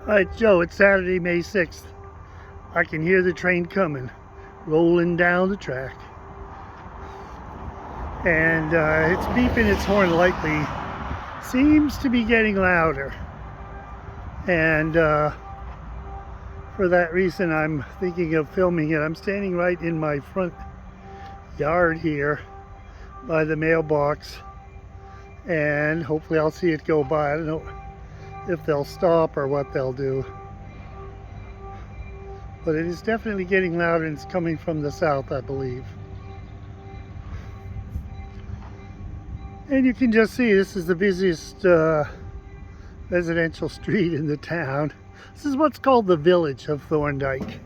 Alright, Joe, it's Saturday, May 6th. I can hear the train coming, rolling down the track. And it's beeping its horn lightly. Seems to be getting louder. And for that reason, I'm thinking of filming it. I'm standing right in my front yard here by the mailbox. And hopefully I'll see it go by. I don't know if they'll stop or what they'll do, but it is definitely getting louder, and it's coming from the south, I believe. And you can just see this is the busiest residential street in the town. This is what's called the village of Thorndike.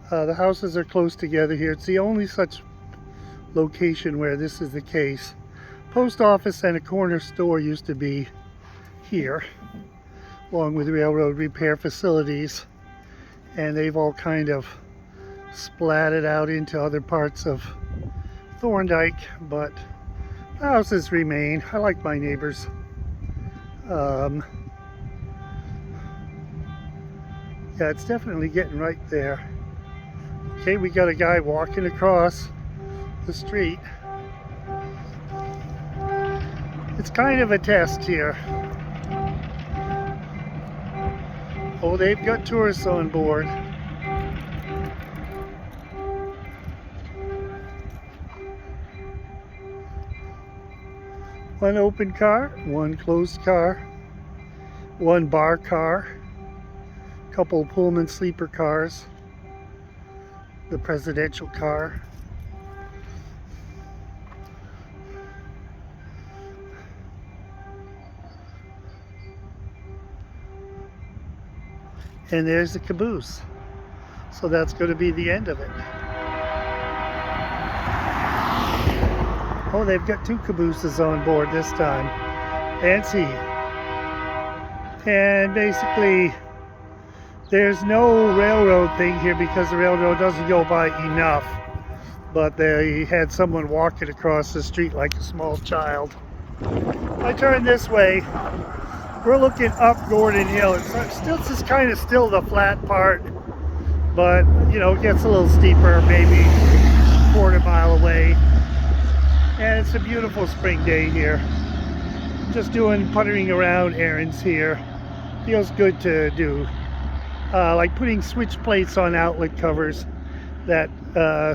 The houses are close together here. It's the only such location where this is the case. Post office and a corner store used to be here, along with railroad repair facilities, and they've all kind of splatted out into other parts of Thorndike, but the houses remain. I like my neighbors. Yeah, it's definitely getting right there. Okay, we got a guy walking across the street. It's kind of a test here. Oh, they've got tourists on board. One open car, one closed car, one bar car, a couple Pullman sleeper cars, the presidential car. And there's the caboose. So that's going to be the end of it. Oh, they've got two cabooses on board this time. Fancy. And basically, there's no railroad thing here because the railroad doesn't go by enough. But they had someone walking across the street like a small child. I turn this way. We're looking up Gordon Hill. It's just kind of still the flat part, but you know, it gets a little steeper, maybe a quarter mile away. And it's a beautiful spring day here. Just puttering around errands here. Feels good to do. Like putting switch plates on outlet covers, that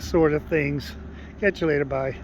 sort of things. Catch you later, bye.